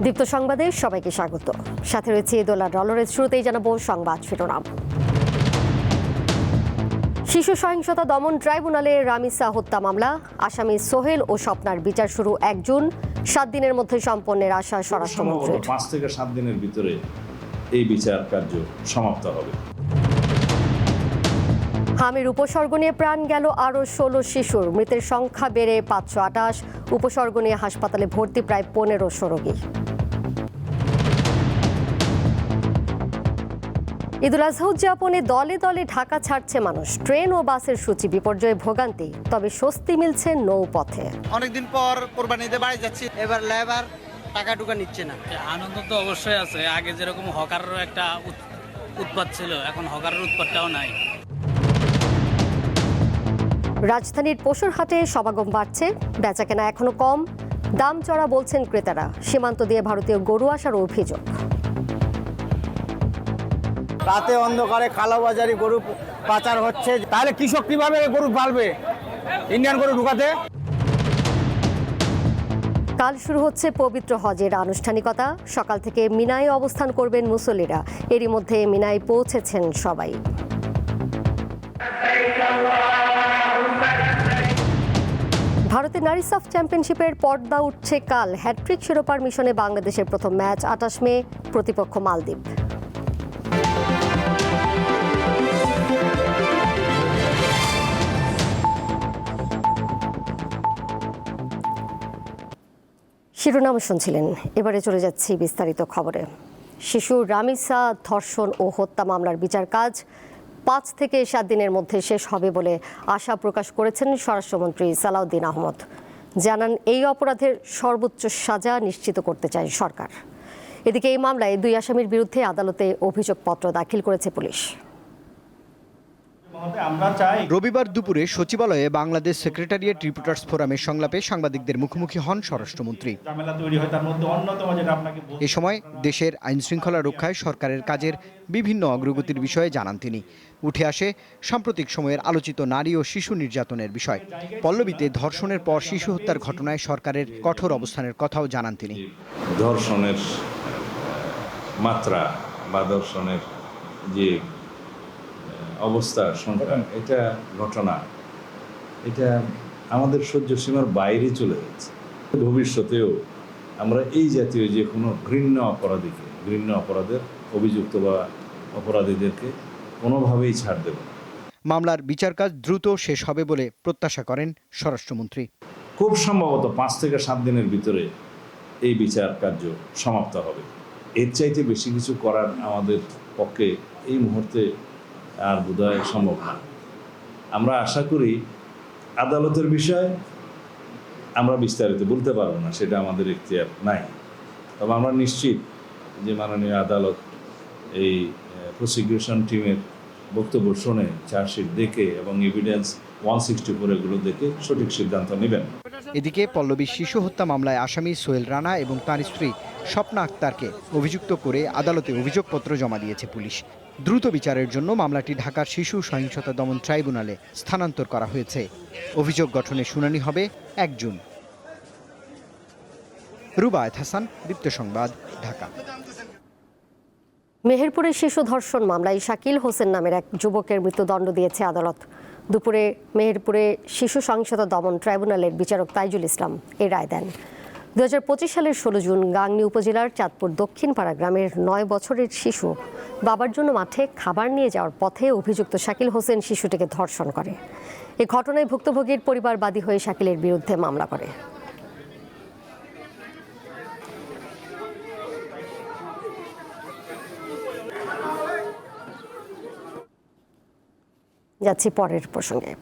দীপ্ত সংবাদে সবাইকে স্বাগত। সাথে রয়েছে ডলারের শুরুতেই জানাবো সংবাদ শিরোনাম। শিশু সহিংসতা দমন ট্রাইব্যুনালে রামিসা হত্যা মামলা, আসামি সোহেল ও স্বপ্নার বিচার শুরু 1 জুন। 7 দিনের মধ্যে সম্পন্নের আশা স্বরাষ্ট্রমন্ত্রীর। 5 থেকে 7 দিনের ভিতরে এই বিচার কার্য সমাপ্ত হবে। হামির উপসর্গ নিয়ে প্রাণ গেল আরও 16 শিশুর, মৃতের সংখ্যা বেড়ে 528। উপসর্গ নিয়ে হাসপাতালে ভর্তি প্রায় 1500 রোগী। ঈদুল আজহা উদযাপনে দলে দলে ঢাকা ছাড়ছে মানুষ। ট্রেন ও বাসের সূচি বিপর্যয়ে ভোগান্তি, তবে স্বস্তি মিলছে নৌপথে। অনেকদিন পর কোরবানিতে বাড়ি যাচ্ছি, এবার লেবার টাকা টুকা নিচ্ছে না। আনন্দ তো অবশ্যই আছে। আগে যেরকম হকারের একটা উৎপাত ছিল, এখন হকারের উৎপাতটাও নাই। রাজধানীর পশুর হাটে সমাগম বাড়ছে, বেচাকেনা এখনো কম, দাম চড়া বলছেন ক্রেতারা। সীমান্ত দিয়ে ভারতীয় গরু আসার অভিযোগ। রাতে অন্ধকারে কালোবাজারি গরু পাচার হচ্ছে, তাহলে কৃষক কিভাবে গরু পালবে ইন্ডিয়ান গরু ঢুকাতে? কাল শুরু হচ্ছে পবিত্র হজের আনুষ্ঠানিকতা। সকাল থেকে মিনায় অবস্থান করবেন মুসল্লিরা। এরই মধ্যে মিনায় পৌঁছেছেন সবাই। ভারতের নারী সাফ চ্যাম্পিয়নশিপের পর্দা উঠছে কাল। হ্যাট্রিক শিরোপার মিশনে বাংলাদেশের প্রথম ম্যাচ 28 মে, প্রতিপক্ষ মালদ্বীপ। শিরোনাম শুনছিলেন, এবারে চলে যাচ্ছি বিস্তারিত খবরে। শিশু রামিসা ধর্ষণ ও হত্যা মামলার বিচার কাজ 5 থেকে 7 দিনের মধ্যে শেষ হবে বলে আশা প্রকাশ করেছেন স্বরাষ্ট্রমন্ত্রী সালাউদ্দিন আহমদ। জানান, এই অপরাধের সর্বোচ্চ সাজা নিশ্চিত করতে চায় সরকার। এদিকে এই মামলায় 2 আসামির বিরুদ্ধে আদালতে অভিযোগপত্র দাখিল করেছে পুলিশ। রবিবার দুপুরে সচিবালয়ে বাংলাদেশ সেক্রেটারিয়েট রিপোর্টার্স ফোরামের সংলাপে সাংবাদিকদের মুখোমুখি হন স্বরাষ্ট্রমন্ত্রী। এ সময় দেশের আইনশৃঙ্খলা রক্ষায় সরকারের কাজের বিভিন্ন অগ্রগতির বিষয়ে জানান তিনি। উঠে আসে সাম্প্রতিক সময়ের আলোচিত নারী ও শিশু নির্যাতনের বিষয়। পল্লবীতে ধর্ষণের পর শিশু হত্যার ঘটনায় সরকারের কঠোর অবস্থানের কথাও জানান তিনি। ধর্ষণের মাত্রা বা ধর্ষণের যে অবস্থা সংখ্যা, এটা ঘটনা, এটা আমাদের সহ্য সীমার বাইরে চলে যাচ্ছে। ভবিষ্যতেও আমরা এই জাতীয় যে কোনো ঘৃণ্য অপরাধের অভিযুক্ত বা অপরাধীদেরকে কোনোভাবেই ছাড় দেব না। মামলার বিচার কাজ দ্রুত শেষ হবে বলে প্রত্যাশা করেন স্বরাষ্ট্রমন্ত্রী। খুব সম্ভবত 5 থেকে 7 দিনের ভিতরে এই বিচার কার্য সমাপ্ত হবে। এর চাইতে বেশি কিছু করার আমাদের পক্ষে এই মুহূর্তে আর বোধহয় সম্ভব না। আমরা আশা করি আদালতের বিষয় আমরা বিস্তারিত বলতে পারবো না, সেটা আমাদের এখতিয়ার নাই। তবে আমরা নিশ্চিত যে মাননীয় আদালত এই প্রসিকিউশন টিমের বক্তব্য শুনে, চার্জশিট দেখে এবং এভিডেন্স 164 এগুলো দেখে সঠিক সিদ্ধান্ত নেবেন। এদিকে পল্লবী শিশু হত্যা মামলায় আসামি সোহেল রানা এবং তার স্ত্রী স্বপ্না আক্তারকে অভিযুক্ত করে আদালতে অভিযোগপত্র জমা দিয়েছে পুলিশ। দ্রুত বিচারের জন্য মামলাটি ঢাকার শিশু সহিংসতা দমন ট্রাইব্যুনালে স্থানান্তর করা হয়েছে। অভিযোগ গঠনের শুনানি হবে 1 জুন। রুবায়েত হাসান, দীপ্ত সংবাদ, ঢাকা। মেহেরপুরের শিশু ধর্ষণ মামলায় শাকিল হোসেন নামের এক যুবকের মৃত্যুদণ্ড দিয়েছে আদালত। দুপুরে মেহেরপুরে শিশু সহিংসতা দমন ট্রাইব্যুনালের বিচারক তাইজুল ইসলাম এই রায় দেন। 2025 সালের 16 জুন গাংনী উপজেলার চাঁদপুর দক্ষিণপাড়া গ্রামের 9 বছরের শিশু বাবার জন্য মাঠে খাবার নিয়ে যাওয়ার পথে অভিযুক্ত শাকিল হোসেন শিশুটিকে ধর্ষণ করে। এই ঘটনায় ভুক্তভোগীর পরিবার বাদী হয়ে শাকিলের বিরুদ্ধে মামলা করে। যাচ্ছি পরের প্রসঙ্গে।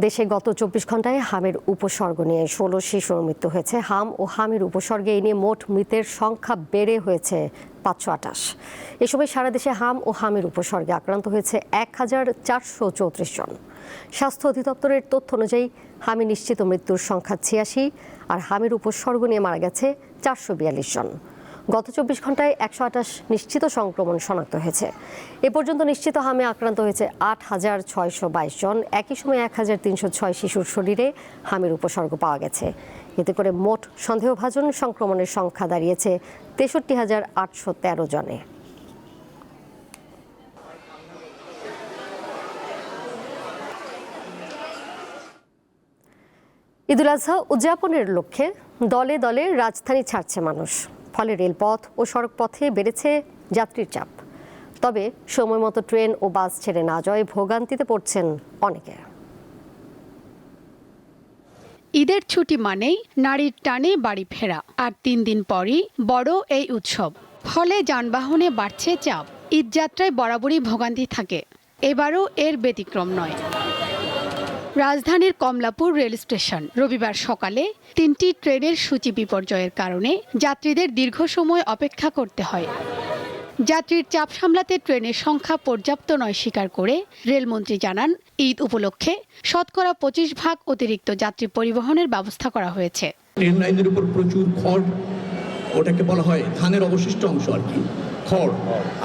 দেশে গত 24 ঘন্টায় হামের উপসর্গ নিয়ে 16 শিশুর মৃত্যু হয়েছে। হাম ও হামের উপসর্গে এই নিয়ে মোট মৃতের সংখ্যা বেড়ে হয়েছে 528। এ সময় সারা দেশে হাম ও হামের উপসর্গে আক্রান্ত হয়েছে 1434 জন। স্বাস্থ্য অধিদপ্তরের তথ্য অনুযায়ী হামে নিশ্চিত মৃত্যুর সংখ্যা 86 আর হামের উপসর্গ নিয়ে মারা গেছে 442 জন। গত 24 ঘন্টায় 128 নিশ্চিত সংক্রমণ শনাক্ত হয়েছে। এ পর্যন্ত নিশ্চিত হামে আক্রান্ত হয়েছে 8,622 জন। একই সময় 1,306 শিশুর শরীরে হামের উপসর্গ পাওয়া গেছে। এতে করে মোট সন্দেহভাজন সংক্রমণের সংখ্যা দাঁড়িয়েছে 63,813 জনে। ঈদুল আজহা উদযাপনের লক্ষ্যে দলে দলে রাজধানী ছাড়ছে মানুষ। ফলে রেলপথ ও সড়কপথে বেড়েছে যাত্রীর চাপ। তবে সময়মতো ট্রেন ও বাস ছেড়ে না যাওয়ায় ভোগান্তিতে পড়ছেন অনেকে। ঈদের ছুটি মানেই নারীর টানে বাড়ি ফেরা, আর 3 দিন পরই বড় এই উৎসব। ফলে যানবাহনে বাড়ছে চাপ। ঈদযাত্রায় বরাবরই ভোগান্তি থাকে, এবারও এর ব্যতিক্রম নয়। রাজধানীর কমলাপুর রেল স্টেশন রবিবার সকালে 3টি ট্রেনের সূচি বিপর্যয়ের কারণে যাত্রীদের দীর্ঘ সময় অপেক্ষা করতে হয়। যাত্রীর চাপ সামলাতে ট্রেনের সংখ্যা পর্যাপ্ত নয় স্বীকার করে রেলমন্ত্রী জানান, ঈদ উপলক্ষে শতকরা 25% অতিরিক্ত যাত্রী পরিবহনের ব্যবস্থা করা হয়েছে। ট্রেন লাইনের উপর প্রচুর খড়, ওটাকে বলা হয় ধানের অবশিষ্ট অংশ আর কি, খড়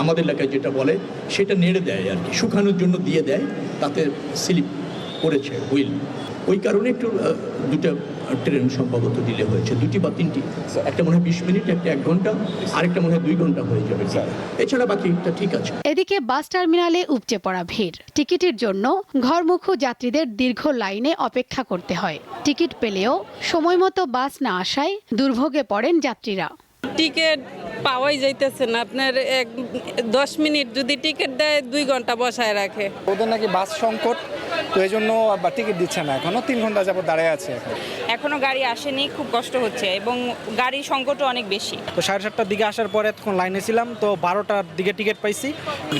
আমাদের এলাকায় যেটা বলে সেটা নেড়ে দেয় আর কি, শুকানোর জন্য দিয়ে দেয়, তাতে স্লিপ করেছে হুইল। ওই কারণে একটু দুটা ট্রেন সম্ভবত দিলে হয়েছে, 2টি বা 3টি। একটা মনে হয় 20 মিনিট, একটা 1 ঘন্টা, আরেকটা মনে হয় 2 ঘন্টা হয়ে যাবে। এছাড়া বাকিটা ঠিক আছে। এদিকে বাস টার্মিনালে উপচে পড়া ভিড়। টিকিটের জন্য ঘরমুখো যাত্রীদের দীর্ঘ লাইনে অপেক্ষা করতে হয়। টিকিট পেলেও সময়মতো বাস না আসায় দুর্ভোগে পড়েন যাত্রীরা। টিকিট পাওয়াই যাইতেছে না। আপনার 10 মিনিট যদি টিকিট দেয় 2 ঘন্টা বসায় রাখে। ওদের নাকি বাস সংকট, তো এই জন্য টিকিট দিচ্ছে না, এখনো 3 ঘন্টা যাবত দাঁড়ায় আছে। এখনো গাড়ি আসেনি, খুব কষ্ট হচ্ছে এবং গাড়ির সংকটও অনেক বেশি। তো 7:30টার দিকে আসার পরে তখন লাইনে ছিলাম, তো 12টার দিকে টিকিট পাইছি।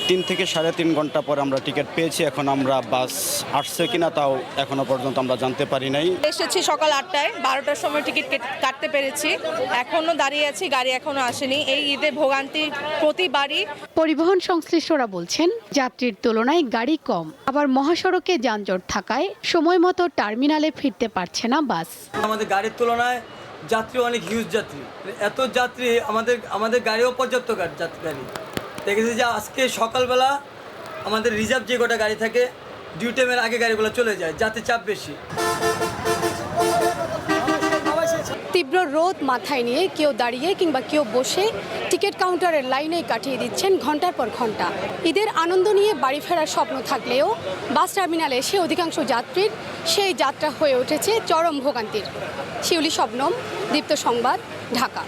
3 থেকে 3.5 ঘন্টা পর আমরা টিকিট পেয়েছি। এখন আমরা বাস আসছে কিনা তাও এখনো পর্যন্ত আমরা জানতে পারি নাই। এসেছি সকাল 8টায়, 12টার সময় টিকিট কাটতে পেরেছি। এখনো দাঁড়িয়ে আছি, গাড়ি এখনো আসেনি। এই ঈদে ভোগান্তি প্রতিবারই। পরিবহন সংশ্লিষ্টরা বলছেন, যাত্রীর তুলনায় গাড়ি কম, আবার মহাসড়কে যানজট থাকায় সময় মতো টার্মিনালে ফিরতে পারছে না বাস। আমাদের গাড়ির তুলনায় যাত্রী অনেক হিউজ যাত্রী, এত যাত্রী আমাদের গাড়িও পর্যাপ্ত গাড়ি দেখেছি যে আজকে সকালবেলা আমাদের রিজার্ভ যে কটা গাড়ি থাকে ডিউ টাইমের আগে গাড়িগুলো চলে যায়, যাতে চাপ বেশি। তীব্র রোদ মাথায় নিয়ে কেউ দাঁড়িয়ে কিংবা কেউ বসে টিকিট কাউন্টারের লাইনেই কাটিয়ে দিচ্ছেন ঘন্টার পর ঘন্টা। ঈদের আনন্দ নিয়ে বাড়ি ফেরার স্বপ্ন থাকলেও বাস টার্মিনালে এসে অধিকাংশ যাত্রীর সেই যাত্রা হয়ে উঠেছে চরম ভোগান্তির। শিউলি শবনম, দীপ্ত সংবাদ, ঢাকা।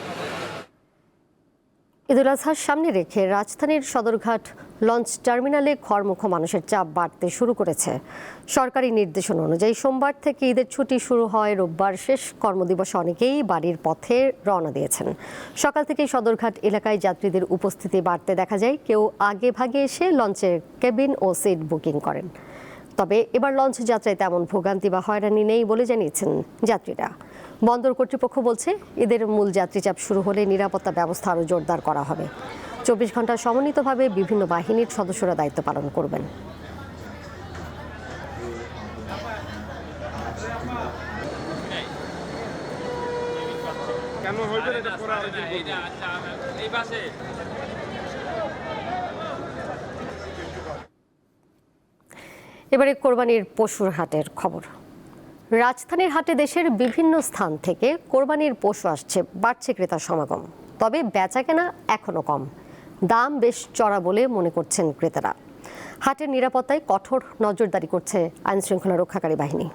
ঈদুল আজহার সামনে রেখে রাজধানীর সদরঘাট লঞ্চ টার্মিনালে ঘরমুখো মানুষের চাপ বাড়তে শুরু করেছে। সরকারি নির্দেশনা অনুযায়ী সোমবার থেকে ঈদের ছুটি শুরু হয়। রোববার শেষ কর্মদিবসে অনেকেই বাড়ির পথে রওনা দিয়েছেন। সকাল থেকেই সদরঘাট এলাকায় যাত্রীদের উপস্থিতি বাড়তে দেখা যায়। কেউ আগে ভাগে এসে লঞ্চের কেবিন ও সিট বুকিং করেন। তবে এবার লঞ্চ যাত্রায় তেমন ভোগান্তি বা হয়রানি নেই বলে জানিয়েছেন যাত্রীরা। বন্দর কর্তৃপক্ষ বলছে, ঈদের মূল যাত্রী চাপ শুরু হলে নিরাপত্তা ব্যবস্থা আরও জোরদার করা হবে। 24 ঘন্টা সমন্বিতভাবে বিভিন্ন বাহিনীর সদস্যরা দায়িত্ব পালন করবেন। এবারে কোরবানির পশুর হাটের খবর। রাজধানীর হাটে দেশের বিভিন্ন স্থান থেকে কোরবানির পশু আসছে, বাড়ছে ক্রেতার সমাগম। তবে বেচাকেনা এখনো কম, দাম বেশ চড়া বলে মনে করছেন ক্রেতারা। হাটের নিরাপত্তায় কঠোর নজরদারি করছে আইনশৃঙ্খলা রক্ষাকারী বাহিনী।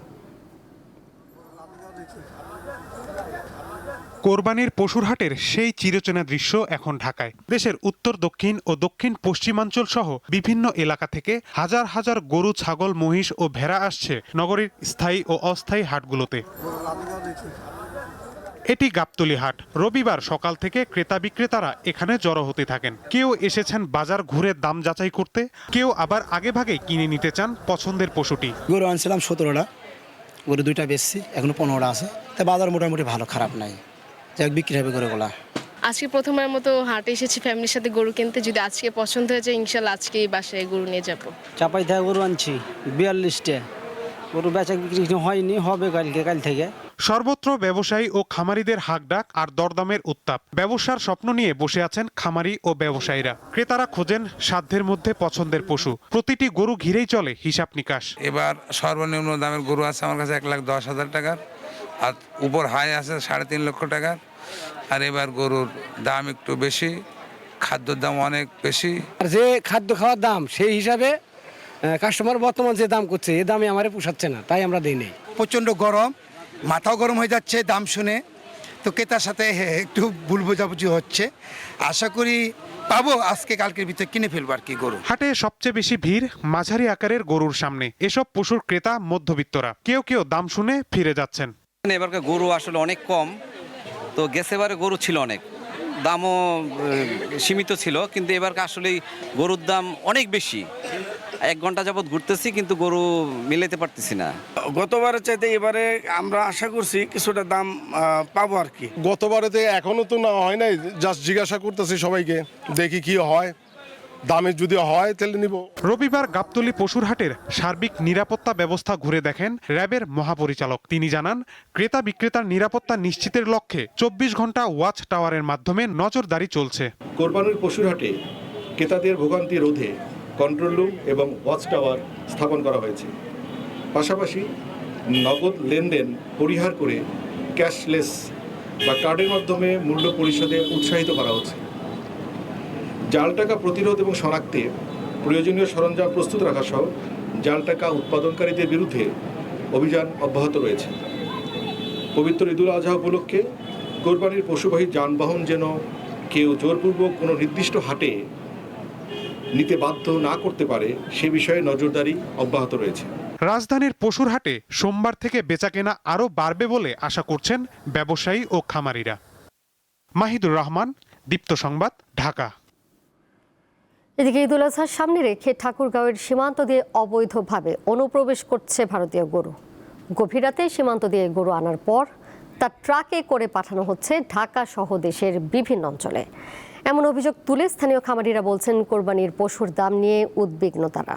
কোরবানির পশুর হাটের সেই চিরচেনা দৃশ্য এখন ঢাকায়। দেশের উত্তর, দক্ষিণ ও দক্ষিণ পশ্চিমাঞ্চল সহ বিভিন্ন এলাকা থেকে হাজার হাজার গরু, ছাগল, মহিষ ও ভেড়া আসছে নগরীর স্থায়ী ও অস্থায়ী হাটগুলোতে। এটি গাবতলী হাট। রবিবার সকাল থেকে ক্রেতা বিক্রেতারা এখানে জড়ো হতে থাকেন। কেউ এসেছেন বাজার ঘুরে দাম যাচাই করতে, কেউ আবার আগেভাগে কিনে নিতে চান পছন্দের পশুটি। গরু আনছিলাম 17টা, গরু 2টা বেচছি, এখনো 15টা আছে। তাই বাজার মোটামুটি ভালো, খারাপ নাই, যাক বিক্রি হবে গরুগুলা। আজকে প্রথমবার মতো হাটে এসেছি ফ্যামিলির সাথে গরু কিনতে। যদি আজকে পছন্দ হয়ে যায় ইনশাল্লাহ আজকেই বাসায় গরু নিয়ে যাবো। চাপাই থেকে গরু আনছি 42টা, গরু বেচা বিক্রি হয়নি, হবে কাল থেকে। সর্বত্র ব্যবসায়ী ও খামারিদের হাকডাক আর দরদামের উত্তাপ। ব্যবসার স্বপ্ন নিয়ে বসে আছেন খামারি ও ব্যবসায়ীরা। ক্রেতারা খোঁজেন সাধ্যের মধ্যে পছন্দের পশু। প্রতিটি গরু ঘিরেই চলে হিসাব নিকাশ। এবার সর্বনিম্ন দামের গরু আছে আমার কাছে 1,10,000 টাকার, আর উপর হাই আছে 3.5 লক্ষ টাকার। আর এবার গরুর দাম একটু বেশি, খাদ্যর দাম অনেক বেশি। আর যে খাদ্য খাওয়ার দাম সেই হিসাবে কাস্টমার বর্তমান যে দাম করছে এই দামে আমারে পোষাচ্ছে না, তাই আমরা দিই নেই। প্রচণ্ড গরম, মাথাও গরম হয়ে যাচ্ছে দাম শুনে, তো ক্রেতার সাথে একটু ভুল বোঝাবুঝি হচ্ছে। আশা করি পাবো, আজকে কালকের ভিতরে কিনে ফেলবো আর কি গরু। হাটে সবচেয়ে বেশি ভিড় মাঝারি আকারের গরুর সামনে। এসব পশুর ক্রেতা মধ্যবিত্তরা। কেউ কেউ দাম শুনে ফিরে যাচ্ছেন। এবারকার গরু আসলে অনেক কম, তো গেছেবারে গরু ছিল অনেক, দামও সীমিত ছিল, কিন্তু এবার আসলে গরুর দাম অনেক বেশি। 1 ঘন্টা যাবৎ ঘুরতেছি কিন্তু গরু মিলাইতে পারতেছি না। গতবারের চাইতে এবারে আমরা আশা করছি কিছুটা দাম পাবো আর কি। গতবারেতে এখনো তো না হয় নাই, জাস্ট জিজ্ঞাসা করতেছি সবাইকে, দেখি কি হয়, দামে যদি হয় তাহলে নিব। রবিবার গাবতলী পশুর হাটের সার্বিক নিরাপত্তা ব্যবস্থা ঘুরে দেখেন র্যাবের মহাপরিচালক। তিনি জানান, ক্রেতা বিক্রেতার নিরাপত্তা নিশ্চিতের লক্ষ্যে 24 ঘন্টা ওয়াচ টাওয়ারের মাধ্যমে নজরদারি চলছে। কোরবানির পশুর হাটে ক্রেতাদের ভোগান্তি রোধে কন্ট্রোল রুম এবং ওয়াচ টাওয়ার স্থাপন করা হয়েছে। পাশাপাশি নগদ লেনদেন পরিহার করে ক্যাশলেস বা কার্ডের মাধ্যমে মূল্য পরিশোধে উৎসাহিত করা হচ্ছে। জাল টাকা প্রতিরোধ এবং শনাক্তে প্রয়োজনীয় সরঞ্জাম প্রস্তুত রাখা সহ জাল টাকা উৎপাদনকারীদের বিরুদ্ধে অভিযান অব্যাহত রয়েছে। পবিত্র ঈদুল আজহা উপলক্ষে কোরবানির পশুবাহী যানবাহন যেন কেউ জোরপূর্বক কোনো নির্দিষ্ট হাটে নিতে বাধ্য না করতে পারে সে বিষয়ে নজরদারি অব্যাহত রয়েছে। রাজধানীর পশুর হাটে সোমবার থেকে বেচাকেনা আরও বাড়বে বলে আশা করছেন ব্যবসায়ী ও খামারিরা। মাহিদুর রহমান, দীপ্ত সংবাদ, ঢাকা। এদিকে ঈদুল আজহার সামনে রেখে ঠাকুরগাঁওয়ের সীমান্ত দিয়ে অবৈধভাবে অনুপ্রবেশ করছে ভারতীয় গরু। গভীর রাতে সীমান্ত দিয়ে গরু আনার পর তা ট্রাকে করে পাঠানো হচ্ছে ঢাকা সহ দেশের বিভিন্ন অঞ্চলে। এমন অভিযোগ তুলে স্থানীয় খামারিরা বলছেন, কোরবানির পশুর দাম নিয়ে উদ্বিগ্ন তারা।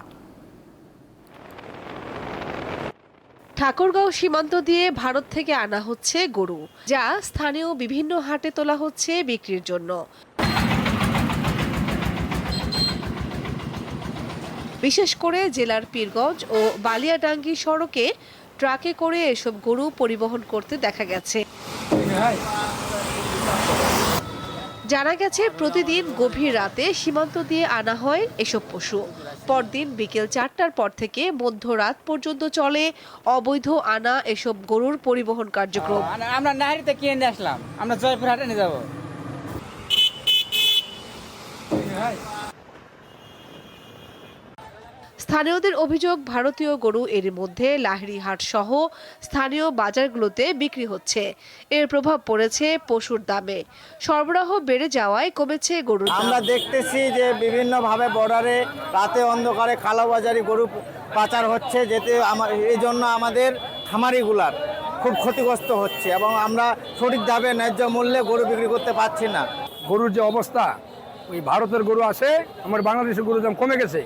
ঠাকুরগাঁও সীমান্ত দিয়ে ভারত থেকে আনা হচ্ছে গরু, যা স্থানীয় বিভিন্ন হাটে তোলা হচ্ছে বিক্রির জন্য। বিশেষ করে জেলার পীরগঞ্জ ও বালিয়াডাঙ্গি সড়কে ট্রাকে করে এসব গরু পরিবহন করতে দেখা গেছে। জানা গেছে, প্রতিদিন গভীর রাতে সীমান্ত দিয়ে আনা হয় এসব পশু। পরদিন বিকেল 4টার পর থেকে মধ্যরাত পর্যন্ত চলে অবৈধ আনা এসব গরুর পরিবহন কার্যক্রম। আমরা নাহারিতে কিনে আসলাম, আমরা জয়পুর হাটে নিয়ে যাবো। স্থানীয়দের অভিযোগ, ভারতীয় গরু এর মধ্যে লাহিড়ীহাট সহ স্থানীয় বাজারগুলোতে বিক্রি হচ্ছে। এর প্রভাব পড়েছে পশুর দামে। সরবরাহ বেড়ে যাওয়ায় কমেছে গরুর দাম। আমরা দেখতেছি যে বিভিন্নভাবে বর্ডারে রাতে অন্ধকারে কালোবাজারি গরু পাচার হচ্ছে, যেতে এই জন্য আমাদের খামারিগুলার খুব ক্ষতিগ্রস্ত হচ্ছে এবং আমরা সঠিকভাবে ন্যায্য মূল্যে গরু বিক্রি করতে পারছি না। গরুর যে অবস্থা, ওই ভারতের গরু আসে, আমার বাংলাদেশের গরুর দাম কমে গেছে।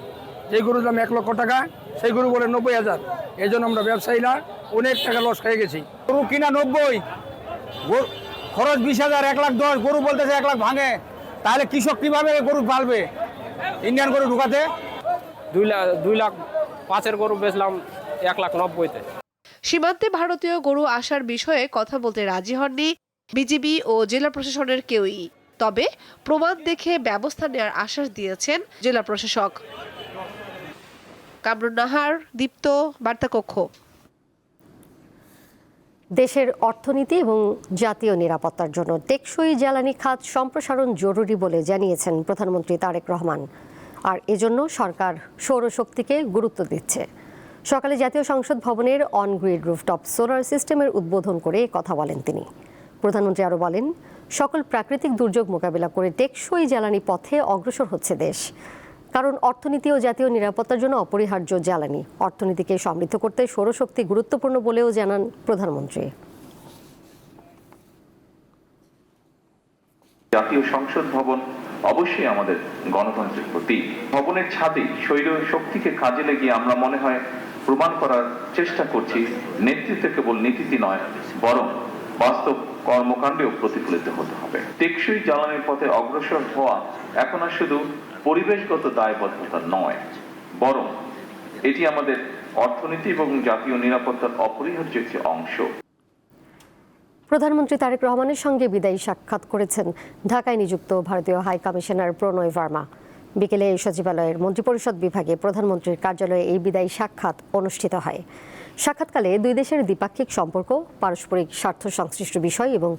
যে গরুর দাম 1 লক্ষ টাকা, সেই গরু বলে 90,000। এই জন্য আমরা ব্যবসায়ীরা অনেক টাকা লস খেয়ে গেছি। গরু কিনা 90, খরচ 20,000, 1,10,000, গরু বলতেছে 1 লাখ ভাঙে। তাহলে কৃষক কিভাবে গরু পালবে ইন্ডিয়ান গরু ঢুকাতে? 2,05,000 গরু বেচলাম 1,90,000-তে। সীমান্তে ভারতীয় গরু আসার বিষয়ে কথা বলতে রাজি হননি বিজিবি ও জেলা প্রশাসনের কেউই। তবে প্রমাণ দেখে ব্যবস্থা নেওয়ার আশ্বাস দিয়েছেন জেলা প্রশাসক। কামরুন নাহার, দীপ্ত, বার্তাকক্ষ। দেশের অর্থনীতি এবং জাতীয় নিরাপত্তার জন্য টেকসই জ্বালানি খাত সম্প্রসারণ জরুরি বলে জানিয়েছেন প্রধানমন্ত্রী তারেক রহমান। আর এজন্য সরকার সৌরশক্তিকে গুরুত্ব দিচ্ছে। সকালে জাতীয় সংসদ ভবনের অনগ্রিড রুফটপ সোলার সিস্টেমের উদ্বোধন করে কথা বলেন তিনি। প্রধানমন্ত্রী আরও বলেন, সকল প্রাকৃতিক দুর্যোগ মোকাবিলা করে টেকসই জ্বালানি পথে অগ্রসর হচ্ছে দেশ। কারণ অর্থনীতি ও জাতীয় নিরাপত্তার জন্য অপরিহার্য জ্বালানি। অর্থনীতিকে সমৃদ্ধ করতে সৌরশক্তি গুরুত্বপূর্ণ বলেও জানান প্রধানমন্ত্রী। জাতীয় সংসদ ভবন অবশ্যই আমাদের গণতন্ত্রের প্রতীক। ভবনের ছাদে সৌর শক্তিকে কাজে লাগিয়ে আমরা মনে হয় প্রমাণ করার চেষ্টা করছি নেতৃত্ব কেবল নীতিতে নয় বরং বাস্তব কর্মকাণ্ডেও প্রতিফলিত হতে হবে। টেকসই জ্বালানির পথে অগ্রসর হওয়া এখন আর শুধু পরিবেশগত দায়বদ্ধতা নয়, বরং এটি আমাদের অর্থনীতি এবং জাতীয় নিরাপত্তার অপরিহার্য একটি অংশ। প্রধানমন্ত্রী তারেক রহমানের সঙ্গে বিদায়ী সাক্ষাৎ করেছেন ঢাকায় নিযুক্ত ভারতীয় হাই কমিশনার প্রণয় ভার্মা। বিকেলে এই সচিবালয়ের মন্ত্রিপরিষদ বিভাগে প্রধানমন্ত্রীর কার্যালয়ে এই বিদায়ী সাক্ষাৎ অনুষ্ঠিত হয়। সাক্ষাৎকালে দুই দেশের দ্বিপাক্ষিক সম্পর্ক, পারস্পরিক স্বার্থ সংশ্লিষ্ট বিষয় এবং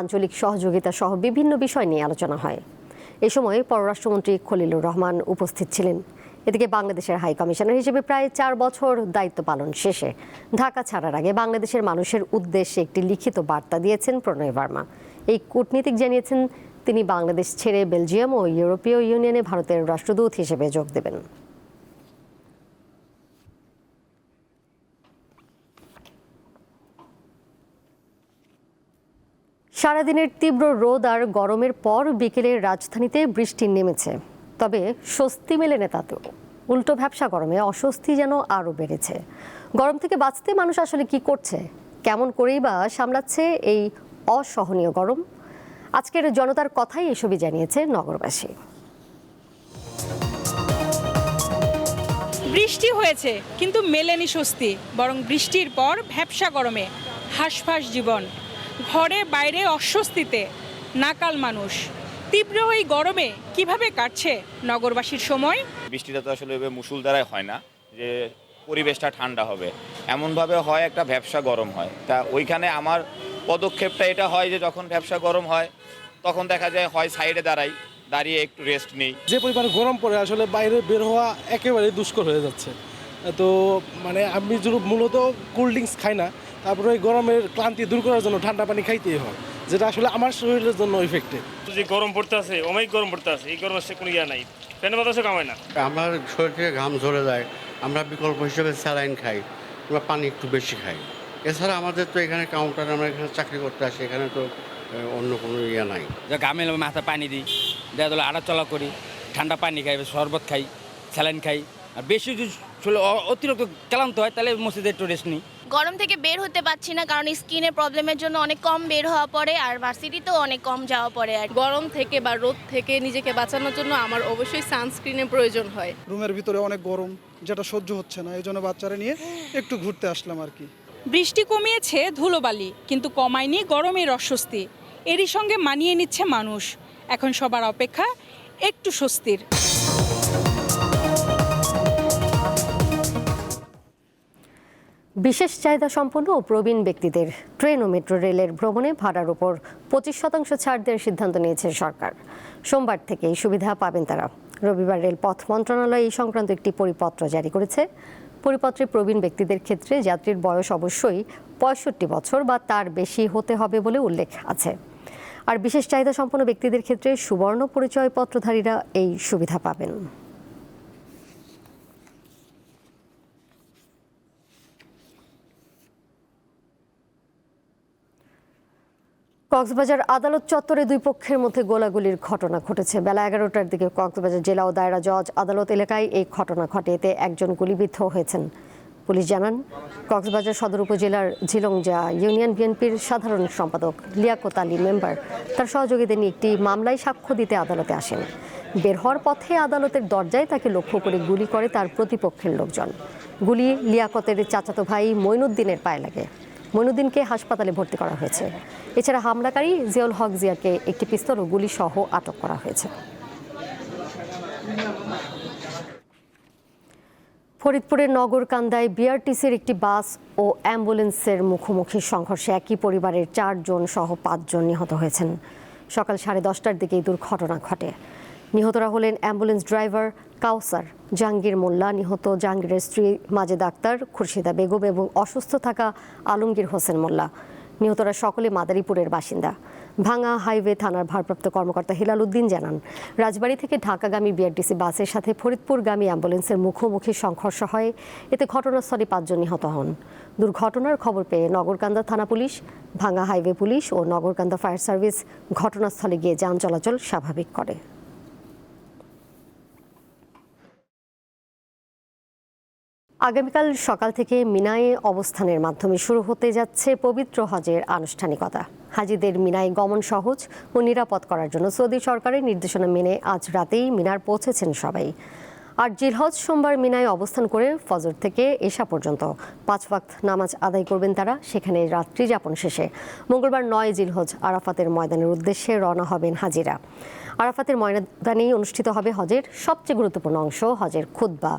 আঞ্চলিক সহযোগিতা সহ বিভিন্ন বিষয় নিয়ে আলোচনা হয়। এ সময় পররাষ্ট্রমন্ত্রী খলিলুর রহমান উপস্থিত ছিলেন। এদিকে বাংলাদেশের হাই কমিশনার হিসেবে প্রায় 4 বছর দায়িত্ব পালন শেষে ঢাকা ছাড়ার আগে বাংলাদেশের মানুষের উদ্দেশ্যে একটি লিখিত বার্তা দিয়েছেন প্রণয় ভার্মা। এই কূটনীতিক জানিয়েছেন তিনি বাংলাদেশ ছেড়ে বেলজিয়াম ও ইউরোপীয় ইউনিয়নে ভারতের রাষ্ট্রদূত হিসেবে যোগ দেবেন। সারাদিনের তীব্র রোদ আর গরমের পর বিকেলে রাজধানীতে বৃষ্টি নেমেছে, তবে স্বস্তি মেলেনি তাতেও। উল্টো ভ্যাপসা গরমে অস্বস্তি যেন আরও বেড়েছে। গরম থেকে বাঁচতে মানুষ আসলে কি করছে, কেমন করেই বা সামলাচ্ছে এই অসহনীয় গরম? আজকের জনতার কথাই এসবই জানিয়েছে নগরবাসী। বৃষ্টি হয়েছে কিন্তু মেলেনি স্বস্তি, বরং বৃষ্টির পর ভ্যাপসা গরমে হাঁসফাঁস জীবন। ঘরে বাইরে অস্বস্তিতে নাকাল মানুষ। তীব্র এই গরমে কিভাবে কাটছে নগরবাসীর সময়? বৃষ্টিটা তো আসলে মুষলধারায় হয় না যে পরিবেশটা ঠান্ডা হবে, এমনভাবে হয় একটা ভ্যাপসা গরম হয়। তা ওইখানে আমার পদক্ষেপটা এটা হয় যে যখন ভ্যাপসা গরম হয় তখন দেখা যায় হয় সাইডে দাঁড়িয়ে একটু রেস্ট নেই। যে পরিমাণে গরম পড়ে আসলে বাইরে বের হওয়া একেবারে দুষ্কর হয়ে যাচ্ছে। তো মানে আমি মূলত কোল্ড ড্রিঙ্কস খাই না, তারপরে ওই গরমের ক্লান্তি দূর করার জন্য ঠান্ডা পানি খাইতেই হয়, যেটা আসলে আমার শরীরের জন্য ইফেক্টিভ। যে গরম পড়তে আছে, অনেক গরম পড়তে আছে, এই গরমের কোনো ইয়া নাই, ফ্যান বাতাসও কামায় না। আমার শরীর থেকে ঘাম ঝরে যায়, আমরা বিকল্প হিসেবে স্যালাইন খাই, আমরা পানি একটু বেশি খাই। এছাড়া আমাদের তো এখানে কাউন্টারে আমরা এখানে চাকরি করতে আসি, এখানে তো অন্য কোনো ইয়া নাই। ঘামে মাথা পানি দিই, দেখা গেলো আড়াচলা করি, ঠান্ডা পানি খাই, শরবত খাই, স্যালাইন খাই। আর বেশি যদি অতিরিক্ত ক্লান্ত হয় তাহলে মসজিদে একটু রেস্ট নিই। গরম থেকে বের হতে পারছি না, কারণ স্কিনের প্রবলেমের জন্য অনেক কম বের হওয়া পড়ে, আর ভার্সিটিতেও অনেক কম যাওয়া পড়ে। আর গরম থেকে বা রোদ থেকে নিজেকে বাঁচানোর জন্য আমার অবশ্যই সানস্ক্রিনের প্রয়োজন হয়। রুমের ভিতরে অনেক গরম, যেটা সহ্য হচ্ছে না, এই জন্য বাচ্চারা নিয়ে একটু ঘুরতে আসলাম আর কি। বৃষ্টি কমিয়েছে ধুলোবালি, কিন্তু কমায়নি গরমের অস্বস্তি। এরই সঙ্গে মানিয়ে নিচ্ছে মানুষ। এখন সবার অপেক্ষা একটু স্বস্তির। বিশেষ চাহিদা সম্পন্ন ও প্রবীণ ব্যক্তিদের ট্রেন ও মেট্রো রেলের ভ্রমণে ভাড়ার উপর 25% ছাড় দেওয়ার সিদ্ধান্ত নিয়েছে সরকার। সোমবার থেকে এই সুবিধা পাবেন তারা। রবিবার রেলপথ মন্ত্রণালয় এই সংক্রান্ত একটি পরিপত্র জারি করেছে। পরিপত্রে প্রবীণ ব্যক্তিদের ক্ষেত্রে যাত্রীর বয়স অবশ্যই 65 বছর বা তার বেশি হতে হবে বলে উল্লেখ আছে। আর বিশেষ চাহিদা সম্পন্ন ব্যক্তিদের ক্ষেত্রে সুবর্ণ পরিচয়পত্রধারীরা এই সুবিধা পাবেন। কক্সবাজার আদালত চত্বরে দুই পক্ষের মধ্যে গোলাগুলির ঘটনা ঘটেছে। বেলা 11টার দিকে কক্সবাজার জেলা ও দায়রা জজ আদালত এলাকায় এই ঘটনা ঘটে। এতে একজন গুলিবিদ্ধ হয়েছেন। পুলিশ জানান, কক্সবাজার সদর উপজেলার ঝিলংজা ইউনিয়ন বিএনপির সাধারণ সম্পাদক লিয়াকত আলী মেম্বার তার সহযোগীদের নিয়ে একটি মামলায় সাক্ষ্য দিতে আদালতে আসেন। বের হওয়ার পথে আদালতের দরজায় তাকে লক্ষ্য করে গুলি করে তার প্রতিপক্ষের লোকজন। গুলি লিয়াকতের চাচাতো ভাই মঈনুদ্দিনের পায়ে লাগে। মঈনুদ্দিনকে হাসপাতালে ভর্তি করা হয়েছে। এছাড়া হামলাকারী জিয়াউল হক জিয়াকে একটি পিস্তল ও গুলি সহ আটক করা হয়েছে। ফরিদপুরের নগরকান্দায় বিআরটিসির একটি বাস ও অ্যাম্বুলেন্সের মুখোমুখি সংঘর্ষে একই পরিবারের 4 জন সহ 5 জন নিহত হয়েছেন। সকাল 10:30টার দিকে এই দুর্ঘটনা ঘটে। নিহতরা হলেন অ্যাম্বুলেন্স ড্রাইভার কাউসার, জাহাঙ্গীর মোল্লা, নিহত জাহাঙ্গীরের স্ত্রী মাজেদ আক্তার, খুরশিদা বেগম এবং অসুস্থ থাকা আলমগীর হোসেন মোল্লা। নিহতরা সকলে মাদারীপুরের বাসিন্দা। ভাঙা হাইওয়ে থানার ভারপ্রাপ্ত কর্মকর্তা হেলাল উদ্দিন জানান, রাজবাড়ী থেকে ঢাকাগামী বিআরটিসি বাসের সাথে ফরিদপুরগামী অ্যাম্বুলেন্সের মুখোমুখি সংঘর্ষ হয়। এতে ঘটনাস্থলে 5 জন নিহত হন। দুর্ঘটনার খবর পেয়ে নগরকান্দা থানা পুলিশ, ভাঙা হাইওয়ে পুলিশ ও নগরকান্দা ফায়ার সার্ভিস ঘটনাস্থলে গিয়ে যান চলাচল স্বাভাবিক করে। আগামীকাল সকাল থেকে মিনায় অবস্থানের মাধ্যমে শুরু হতে যাচ্ছে পবিত্র হজের আনুষ্ঠানিকতা। হাজিদের মিনায় গমন সহজ ও নিরাপদ করার জন্য সৌদি সরকারের নির্দেশনা মেনে আজ রাতেই মিনার পৌঁছেছেন সবাই। আর জিলহজ সোমবার মিনায় অবস্থান করে ফজর থেকে এশা পর্যন্ত 5 ওয়াক্ত নামাজ আদায় করবেন তারা। সেখানে রাত্রি যাপন শেষে মঙ্গলবার 9 জিলহজ আরাফাতের ময়দানের উদ্দেশ্যে রওনা হবেন হাজিরা। আরাফাতের ময়দানেই অনুষ্ঠিত হবে হজের সবচেয়ে গুরুত্বপূর্ণ অংশ, হজের খুতবা।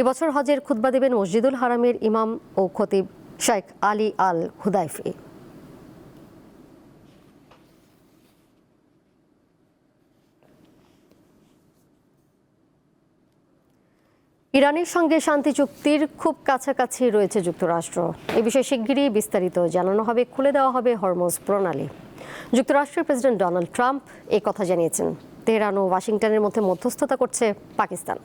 এবছর হজের খুতবা দেবেন মসজিদুল হারামের ইমাম ও খতিব শেখ আলী আল হুদাইফি। ইরানের সঙ্গে শান্তি চুক্তির খুব কাছাকাছি রয়েছে যুক্তরাষ্ট্র। এ বিষয়ে শিগগিরই বিস্তারিত জানানো হবে, খুলে দেওয়া হবে হরমুজ প্রণালী। যুক্তরাষ্ট্রের প্রেসিডেন্ট ডোনাল্ড ট্রাম্প এ কথা জানিয়েছেন। তেহরান ও ওয়াশিংটনের মধ্যে মধ্যস্থতা করছে পাকিস্তান।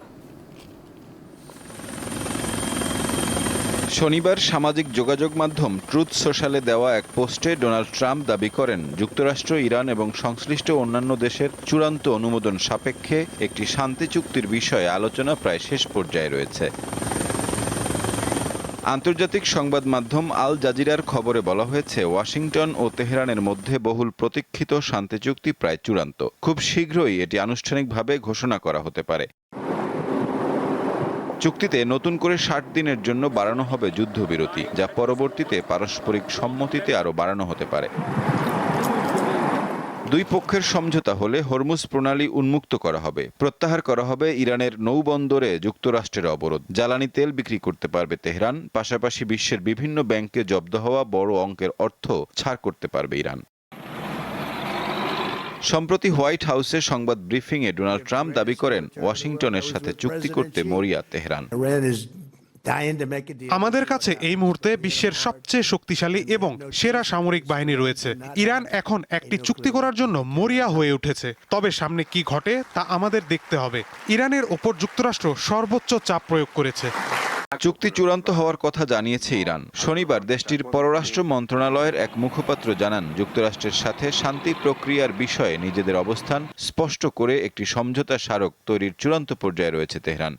শনিবার সামাজিক যোগাযোগ মাধ্যম ট্রুথ সোশ্যালে দেওয়া এক পোস্টে ডোনাল্ড ট্রাম্প দাবি করেন, যুক্তরাষ্ট্র, ইরান এবং সংশ্লিষ্ট অন্যান্য দেশের চূড়ান্ত অনুমোদন সাপেক্ষে একটি শান্তি চুক্তির বিষয়ে আলোচনা প্রায় শেষ পর্যায়ে রয়েছে। আন্তর্জাতিক সংবাদ মাধ্যম আল জাজিরার খবরে বলা হয়েছে, ওয়াশিংটন ও তেহরানের মধ্যে বহুল প্রতীক্ষিত শান্তি চুক্তি প্রায় চূড়ান্ত। খুব শীঘ্রই এটি আনুষ্ঠানিকভাবে ঘোষণা করা হতে পারে। চুক্তিতে নতুন করে 60 দিনের জন্য বাড়ানো হবে যুদ্ধবিরতি, যা পরবর্তীতে পারস্পরিক সম্মতিতে আরও বাড়ানো হতে পারে। দুই পক্ষের সমঝোতা হলে হরমুজ প্রণালী উন্মুক্ত করা হবে। প্রত্যাহার করা হবে ইরানের নৌবন্দরে যুক্তরাষ্ট্রের অবরোধ। জ্বালানি তেল বিক্রি করতে পারবে তেহরান, পাশাপাশি বিশ্বের বিভিন্ন ব্যাংকে জব্দ হওয়া বড় অঙ্কের অর্থ ছাড় করতে পারবে ইরান। সম্প্রতি হোয়াইট হাউসে সংবাদ ব্রিফিংয়ে ডোনাল্ড ট্রাম্প দাবি করেন, ওয়াশিংটনের সাথে চুক্তি করতে মরিয়া তেহরান। আমাদের কাছে এই মুহূর্তে বিশ্বের সবচেয়ে শক্তিশালী এবং সেরা সামরিক বাহিনী রয়েছে। ইরান এখন একটি চুক্তি করার জন্য মরিয়া হয়ে উঠেছে। তবে সামনে কি ঘটে তা আমাদের দেখতে হবে। ইরানের ওপর যুক্তরাষ্ট্র সর্বোচ্চ চাপ প্রয়োগ করেছে। চুক্তি চূড়ান্ত হওয়ার কথা জানিয়েছে ইরান। শনিবার দেশটির পররাষ্ট্র মন্ত্রণালয়ের এক মুখপাত্র জানান, যুক্তরাষ্ট্রের সাথে শান্তি প্রক্রিয়ার বিষয়ে নিজেদের অবস্থান স্পষ্ট করে একটি সমঝোতা স্মারক তৈরির চূড়ান্ত পর্যায়ে রয়েছে তেহরান।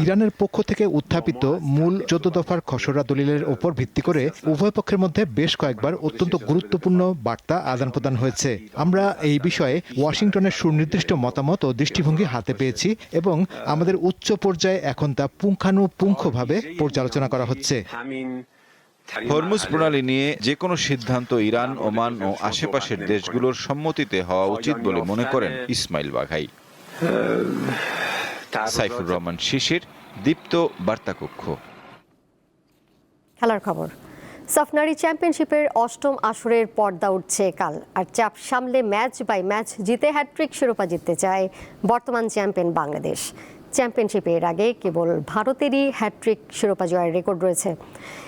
ইরানের পক্ষ থেকে উত্থাপিত মূল 14 দফার খসড়া দলিলের উপর ভিত্তি করে উভয় পক্ষের মধ্যে বেশ কয়েকবার অত্যন্ত গুরুত্বপূর্ণ বার্তা আদান প্রদান হয়েছে। আমরা এই বিষয়ে ওয়াশিংটনের সুনির্দিষ্ট মতামত ও দৃষ্টিভঙ্গি হাতে পেয়েছি এবং আমাদের উচ্চ পর্যায়ে এখন তা পুঙ্খানুপুঙ্খভাবে পর্যালোচনা করা হচ্ছে। হরমুজ প্রণালী নিয়ে যে কোনো সিদ্ধান্ত ইরান, ওমান ও আশেপাশের দেশগুলোর সম্মতিতে হওয়া উচিত বলে মনে করেন ইসমাইল বাঘাই। সাইফুর রহমান শিশির, দীপ্ত বার্তাকক্ষ। খেলার খবর। সাফ নারী চ্যাম্পিয়নশিপের 8ম আসরের পর্দা উঠছে কাল। আর চাপ সামলে ম্যাচ বাই ম্যাচ জিতে হ্যাট্রিক শিরোপা জিততে চায় বর্তমান চ্যাম্পিয়ন বাংলাদেশ। চ্যাম্পিয়নশিপে এর আগে কেবল ভারতেরই হ্যাট্রিক শিরোপা জয়ের রেকর্ড রয়েছে।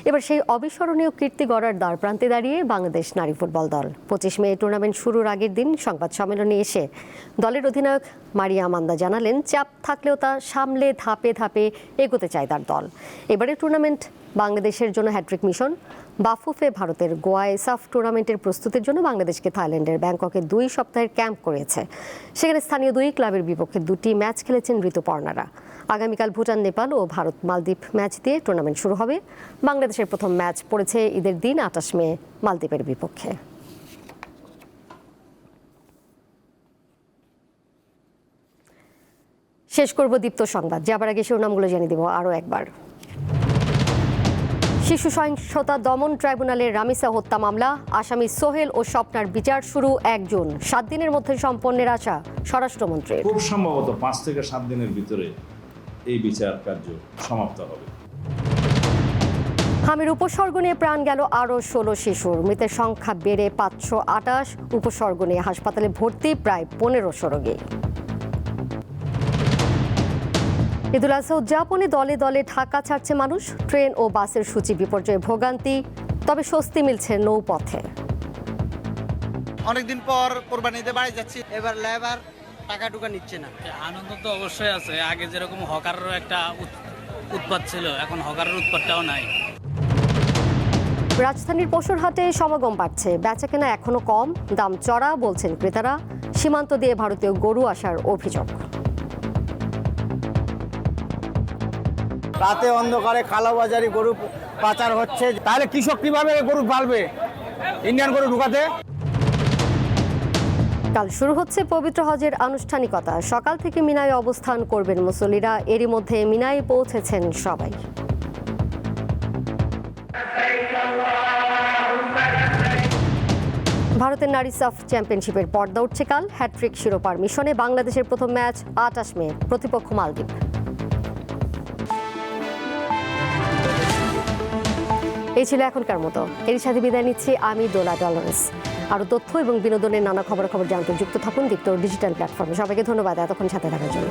এবার সেই অবিস্মরণীয় কীর্তি গড়ার দ্বারপ্রান্তে দাঁড়িয়ে বাংলাদেশ নারী ফুটবল দল। 25 মে টুর্নামেন্ট শুরুর আগের দিন সংবাদ সম্মেলনে এসে দলের অধিনায়ক মারিয়া আমান্দা জানালেন, চাপ থাকলেও তা সামলে ধাপে ধাপে এগোতে চায় তার দল। এবারে টুর্নামেন্ট বাংলাদেশের জন্য হ্যাট্রিক মিশন। বাফুফে ভারতের গোয়ায় সাফ টুর্নামেন্টের প্রস্তুতির জন্য বাংলাদেশকে থাইল্যান্ডের ব্যাংককে 2 সপ্তাহের ক্যাম্প করিয়েছে। সেখানে স্থানীয় 2 ক্লাবের বিপক্ষে 2টি ম্যাচ খেলেছেন ঋতুপর্ণারা। আগামীকাল ভুটান, নেপাল ও ভারত মালদ্বীপ ম্যাচ দিয়ে টুর্নামেন্ট শুরু হবে। বাংলাদেশের প্রথম ম্যাচ পড়েছে ঈদের দিন 28 মে মালদ্বীপের বিপক্ষে। শেষ করব দীপ্ত সংবাদ, যাবার আগে শিরোনামগুলো জানিয়ে দেব আরও একবার। শিশু সহিংসতা দমন ট্রাইব্যুনালের রামিসা হত্যা মামলা, আসামি সোহেল ও স্বপ্নার বিচার শুরু 1 জুন। 7 দিনের মধ্যে সম্পন্নের আশা স্বরাষ্ট্রমন্ত্রীর। খুব সম্ভবত 5 থেকে 7 দিনের ভিতরে এই বিচার কার্য সমাপ্ত হবে। হামির উপসর্গ নিয়ে প্রাণ গেল আরও 16 শিশুর। মৃতের সংখ্যা বেড়ে 528। উপসর্গ নিয়ে হাসপাতালে ভর্তি প্রায় 1500 রোগী। ঈদুল আজহা উদযাপনে দলে দলে ঢাকা ছাড়ছে মানুষ। ট্রেন ও বাসের সূচি বিপর্যয়ে ভোগান্তি, তবে স্বস্তি মিলছে নৌপথে। অনেকদিন পর কোরবানিতে বাড়ি যাচ্ছি, এবার লেবার টাকা টুকা নিচ্ছে না। আনন্দ তো অবশ্যই আছে। আগে যেরকম হকারেরও একটা উৎপাত ছিল, এখন হকারের উৎপাতটাও নাই। রাজধানীর পশুরহাটে সমাগম বাড়ছে, বেচাকেনা এখনো কম, দাম চড়া বলছেন ক্রেতারা। সীমান্ত দিয়ে ভারতীয় গরু আসার অভিযোগ। রাতে অন্ধকারে কালোবাজারি গরু পাচার হচ্ছে। তাহলে কৃষক কিভাবে গরু পালবে ইন্ডিয়ান গরু ঢুকাতে? কাল শুরু হচ্ছে পবিত্র হজের আনুষ্ঠানিকতা। সকাল থেকে মিনায় অবস্থান করবেন মুসল্লিরা। এরই মধ্যে মিনায় পৌঁছেছেন সবাই। ভারতের নারী সাফ চ্যাম্পিয়নশিপের পর্দা উঠছে কাল। হ্যাটট্রিক শিরোপার মিশনে বাংলাদেশের প্রথম ম্যাচ 28 মে, প্রতিপক্ষ মালদ্বীপ। এই ছিল এখনকার মতো। এর সাথে বিদায় নিচ্ছি আমি দোলা ডলারেন্স। আরও তথ্য এবং বিনোদনের নানা খবর জানতে যুক্ত থাকুন দীপ্ত ডিজিটাল প্ল্যাটফর্মে। সবাইকে ধন্যবাদ এতক্ষণ সাথে থাকার জন্য।